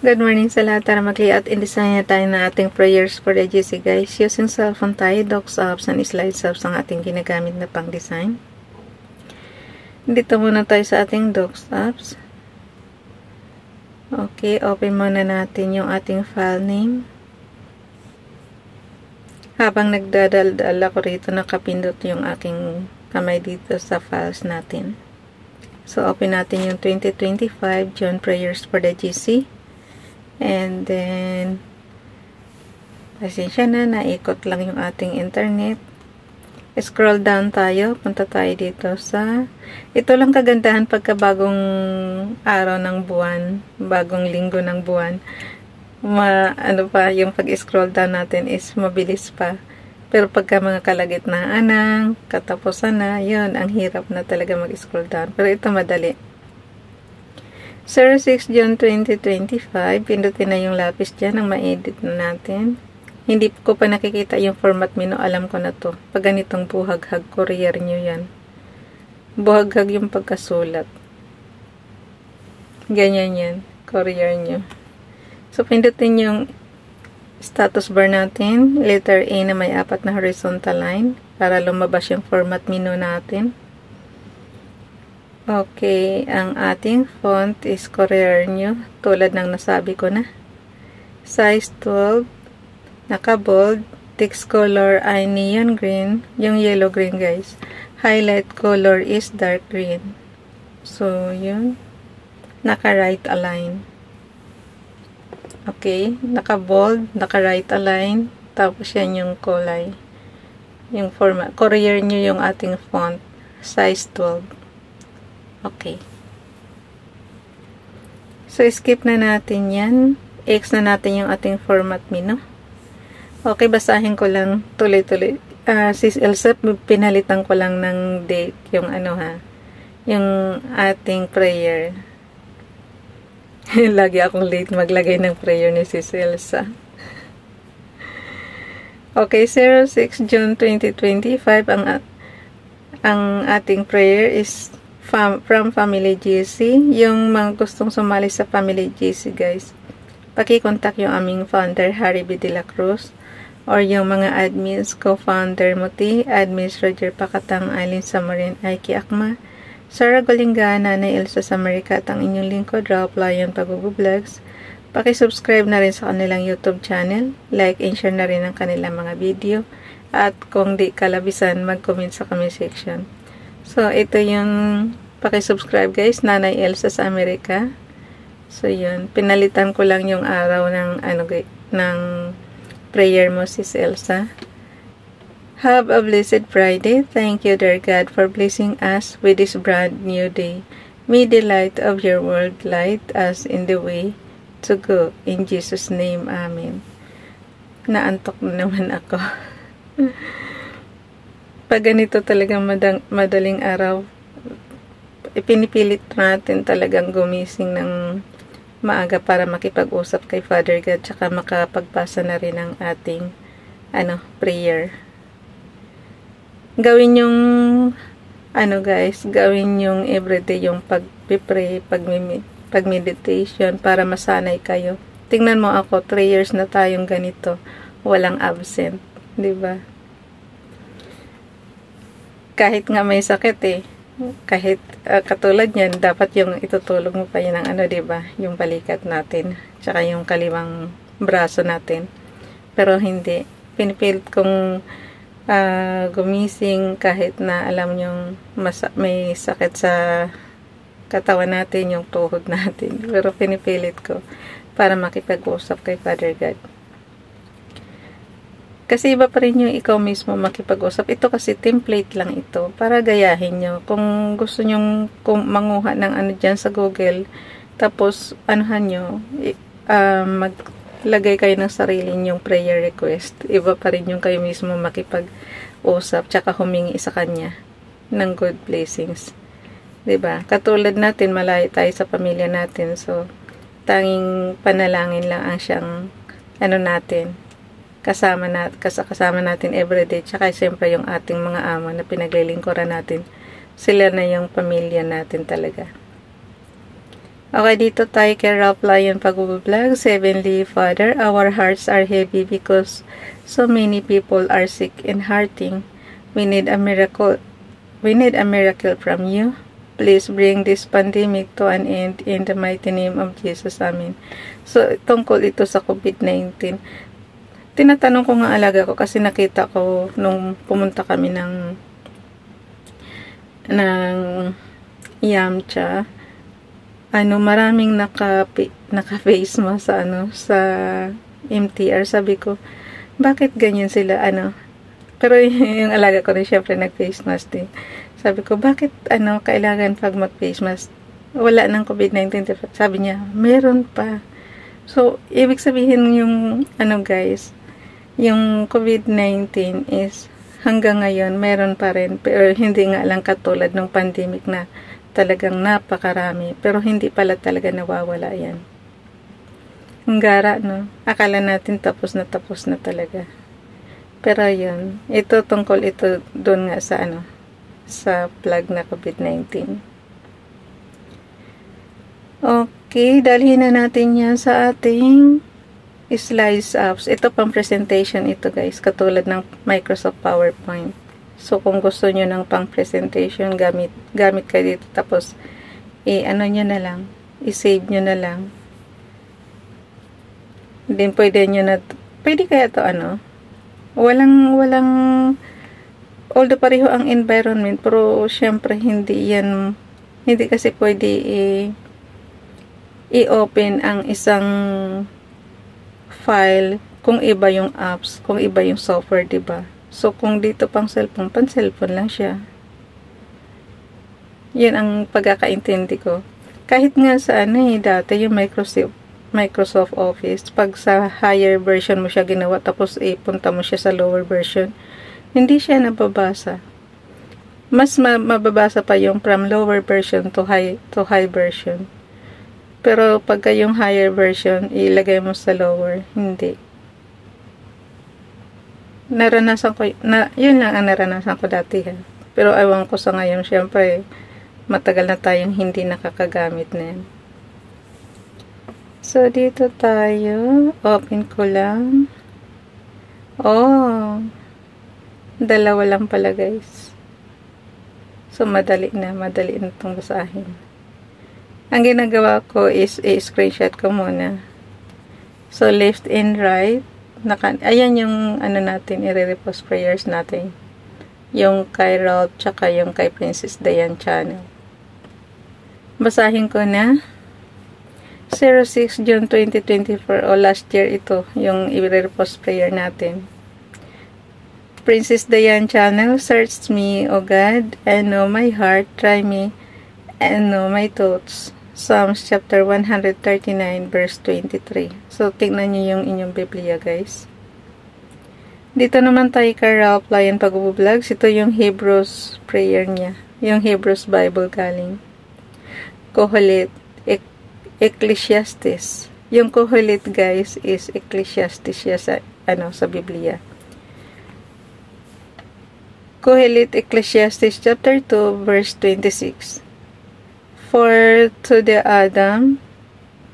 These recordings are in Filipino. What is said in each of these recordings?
Good morning sa lahat. Tara mag-layout and design na tayo ng ating prayers for the GC guys. Using cellphone tayo, docs apps and slides apps ang ating ginagamit na pang design. Dito muna tayo sa ating docs apps. Okay, open muna natin yung ating file name. Habang nagdadaldal ako rito, nakapindot yung aking kamay dito sa files natin. So, open natin yung 2025 June prayers for the GC. And then, pasensya na, naikot lang yung ating internet. Scroll down tayo, punta tayo dito sa, ito lang kagandahan pagka bagong araw ng buwan, bagong linggo ng buwan. Yung pag-scroll down natin is mabilis pa. Pero pagka mga kalagitnaan na, katapusan na, yun, ang hirap na talaga mag-scroll down. Pero ito madali. 06 June 2025, pindutin na yung lapis dyan, ang ma-edit na natin. Hindi ko pa nakikita yung format menu, alam ko na to. Pag ganitong buhaghag, courier nyo yan. Buhaghag yung pagkasulat. Ganyan yan, courier nyo. So, pindutin yung status bar natin, letter A na may 4 na horizontal line, para lumabas yung format menu natin. Okay, ang ating font is courier nyo, tulad ng nasabi ko na. Size 12, naka-bold, text color ay neon green, yung yellow green guys. Highlight color is dark green. So, yun. Naka-right align. Okay, naka-bold, naka-right align, tapos yan yung kulay. Yung format, courier nyo yung ating font, size 12. Okay. So, skip na natin yan. X na natin yung ating format menu. Okay, basahin ko lang tuloy-tuloy. Sis Elsa, pinalitan ko lang ng date, yung yung ating prayer. Lagi akong late maglagay ng prayer ni Sis Elsa. Okay, 06 June 2025, ang ating prayer is from Family GC. Yung mga gustong sumali sa Family GC guys, paki-contact yung aming founder Harry B. De La Cruz, or yung mga admins, co-founder Muti, admins Roger Pakatang, Aileen Samarin, Aiki Akma, Sarah Golinga, Nanay Elsa Samarica, at ang inyong lingkod, Ralph Lion Pagubublogs. Paki-subscribe na rin sa kanilang YouTube channel, like and share na rin ang kanilang mga video, at kung di kalabisan, mag-comment sa comment section. So, ito yung paki-subscribe guys, Nanay Elsa sa Amerika. So, yun. Pinalitan ko lang yung araw ng, ng prayer mo, Sis Elsa. Have a blessed Friday. Thank you, dear God, for blessing us with this brand new day. May the light of your word light us in the way to go. In Jesus' name, Amen. Naantok na naman ako. Pag ganito talagang madaling araw, ipinipilit natin talagang gumising ng maaga para makipag-usap kay Father God, tsaka makapagpasa na rin ang ating prayer. Gawin yung guys, gawin yung everyday yung pag-pray, pag-meditation para masanay kayo. Tingnan mo ako, 3 years na tayong ganito, walang absent, 'di ba? Kahit nga may sakit kahit katulad niyan, dapat yung itutulog mo pa yun ng diba? Yung balikat natin, tsaka yung kaliwang braso natin. Pero hindi, pinipilit kong gumising kahit na alam yung may sakit sa katawan natin, yung tuhod natin. Pero pinipilit ko para makipag-usap kay Father God. Kasi iba pa rin yung ikaw mismo makipag-usap. Ito kasi template lang ito para gayahin nyo. Kung gusto nyo manguha ng dyan sa Google, tapos nyo, maglagay kayo ng sarili nyong prayer request. Iba pa rin yung kayo mismo makipag-usap, tsaka humingi sa kanya ng good blessings. Diba? Katulad natin, malayo tayo sa pamilya natin. So, tanging panalangin lang ang siyang natin, kasama natin everyday, tsaka siyempre yung ating mga amo na pinaglilingkuran natin, sila na yung pamilya natin talaga. Okay, dito tayo kay Ralph Lion Pag-vlog. Heavenly Father, our hearts are heavy because so many people are sick and hurting. We need a miracle. We need a miracle from you. Please bring this pandemic to an end in the mighty name of Jesus. Amen. So, tungkol ito sa COVID-19. Tinatanong ko nga alaga ko kasi nakita ko nung pumunta kami ng Yamcha. Maraming naka-face mask sa MTR. Sabi ko, bakit ganyan sila, pero yung alaga ko rin syempre nag-face mask din. Sabi ko, bakit, kailangan pag mag-face mask, wala ng COVID-19? Sabi niya, meron pa. So, ibig sabihin yung, guys, yung COVID-19 is, hanggang ngayon, meron pa rin, pero hindi nga lang katulad ng pandemic na talagang napakarami, pero hindi pala talaga nawawala yan. Ang gara, no? Akala natin tapos na talaga. Pero yun, ito tungkol ito doon nga sa sa plug na COVID-19. Okay, dalhin na natin yan sa ating slides apps. Ito pang presentation ito guys, katulad ng Microsoft PowerPoint. So, kung gusto nyo ng pang presentation, gamit kayo dito. Tapos, nyo na lang. I-save nyo na lang. Then, pwede kaya to walang, although pareho ang environment, pero, syempre, hindi kasi pwede i-open ang isang file kung iba yung apps, kung iba yung software, diba? So, kung dito pang cellphone, pan-cellphone lang siya. Yan ang pagkakaintindi ko. Kahit nga sa dati yung Microsoft Office, pag sa higher version mo siya ginawa, tapos punta mo siya sa lower version, hindi siya nababasa. Mas mababasa pa yung from lower version to high version. Pero pagka yung higher version, ilagay mo sa lower, hindi. Yun lang ang naranasan ko dati. Pero ewan ko sa ngayon, syempre, matagal na tayong hindi nakakagamit na yan. So, dito tayo. Open ko lang. Oh, dalawa lang pala guys. So, madali na itong basahin. Ang ginagawa ko is i-screenshot ko muna. So, left and right. Ayan yung natin, i-repost prayers natin. Yung kay Ralph, tsaka yung kay Princess Diane channel. Basahin ko na. 06 June 2024 o last year ito, yung i-repost prayer natin. Princess Diane channel, search me, O God, and know my heart, try me, and know my thoughts. Psalms chapter 139 verse 23. So, tingnan nyo yung inyong Biblia guys. Dito naman tayo kay Ralph Lion Pag-vlog. Ito yung Hebrews prayer niya. Yung Hebrews Bible galing. Kohelet, Ecclesiastes. Yung Kohelet guys is Ecclesiastes siya sa Biblia. Kohelet Ecclesiastes chapter 2 verse 26. For to the Adam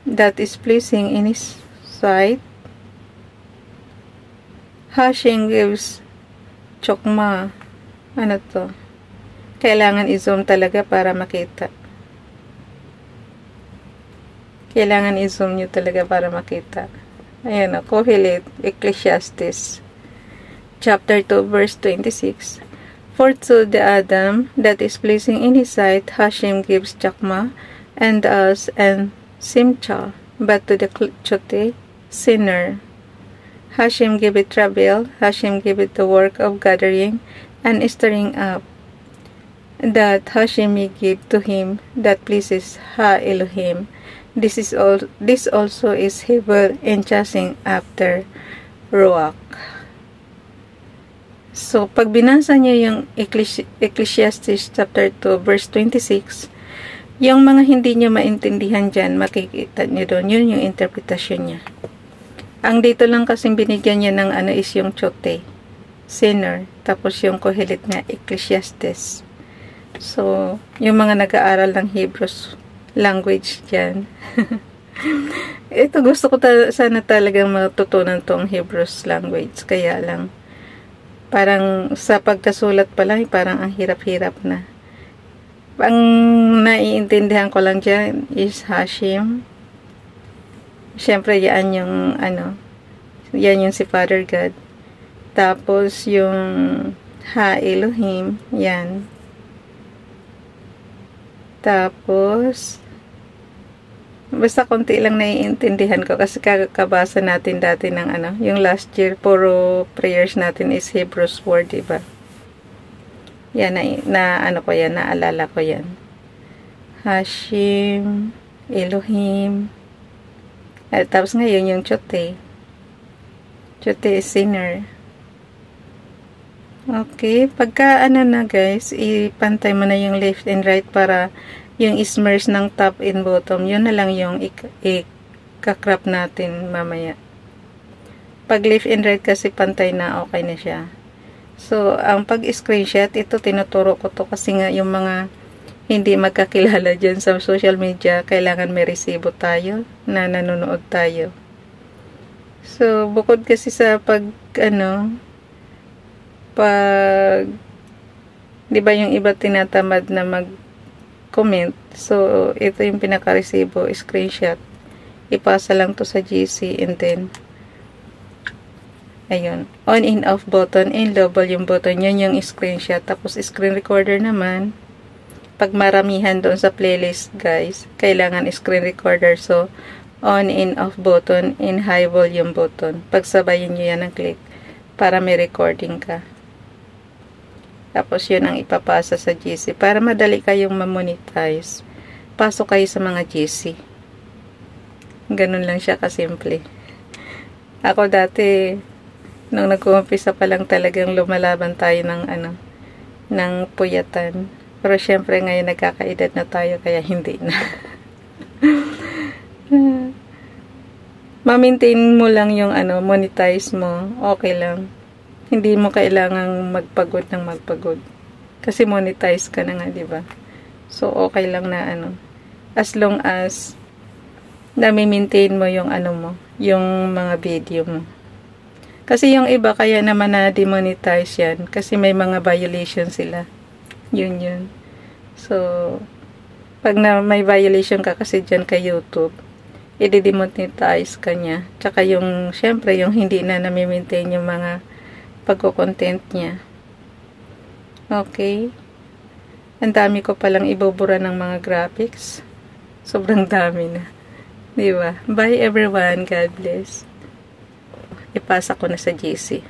that is pleasing in his sight, Hashem gives chokma. To? Kailangan i-zoom talaga para makita. Kailangan i-zoom nyo talaga para makita. Ayan o, Kohelet Ecclesiastes chapter 2 verse 26. For to the Adam that is pleasing in his sight, Hashem gives chakma, and us and simcha, but to the chote, sinner, Hashem give it trouble, Hashem give it the work of gathering and stirring up, that Hashem may give to him that pleases Ha Elohim. This also is Hebel and chasing after Ruach. So, pag binasa nyo yung Ecclesiastes chapter 2 verse 26, yung mga hindi nyo maintindihan dyan, makikita nyo doon, yun yung interpretasyon niya. Ang dito lang kasing binigyan niya ng is yung chote, sinner, tapos yung Kohelet nga, Ecclesiastes. So, yung mga nag-aaral ng Hebrews, language dyan. Ito gusto ko sana talagang matutunan tong Hebrews language. Kaya lang, parang sa pagkasulat pa lang, parang ang hirap-hirap na. Ang naiintindihan ko lang dyan is Hashim. Siyempre, yan yung, yan yung si Father God. Tapos, yung Ha Elohim, yan. Tapos, basta konti lang naiintindihan ko kasi kakabasa natin dati ng yung last year, puro prayers natin is Hebrews word, diba? Yan, ko yan, naalala ko yan. Hashim, Elohim, at tapos ngayon yung Chote. Chote is sinner. Okay, pagka na guys, ipantay mo na yung left and right para yung ismers ng top and bottom, yun na lang yung ikakrap natin mamaya. Pag left and right kasi pantay na, okay na siya. So, ang pag-screenshot, ito tinuturo ko to kasi nga yung mga hindi magkakilala dyan sa social media, kailangan may resibo tayo na nanonood tayo. So, bukod kasi sa di ba yung iba tinatamad na mag-comment, so, ito yung pinaka-resibo, screenshot. Ipasa lang to sa GC and then, ayun, on and off button and low volume button, yun yung screenshot. Tapos, screen recorder naman, pag maramihan doon sa playlist guys, kailangan screen recorder. So, on and off button and high volume button. Pagsabayin nyo yan ng click para may recording ka. Tapos yun ang ipapasa sa GC. Para madali kayong ma-monetize, pasok kayo sa mga GC. Ganun lang siya kasimple. Ako dati, nung nag-uumpisa pa lang talagang lumalaban tayo ng puyatan. Pero syempre ngayon nagkakaedad na tayo kaya hindi na. Ma-maintain mo lang yung monetize mo, okay lang. Hindi mo kailangang magpagod ng magpagod. Kasi monetize ka na nga, di ba? So okay lang na as long as na-maintain mo yung mo, yung mga video mo. Kasi yung iba kaya naman na demonetize yan kasi may mga violation sila. Yun. So, pag may violation ka kasi dyan kay YouTube, i-demonetize ka niya. Tsaka yung, syempre, yung hindi na nami-maintain yung mga pagko-content niya. Okay. Ang dami ko palang ibubura ng mga graphics. Sobrang dami na. Diba? Bye everyone. God bless. Ipasa ko na sa GC.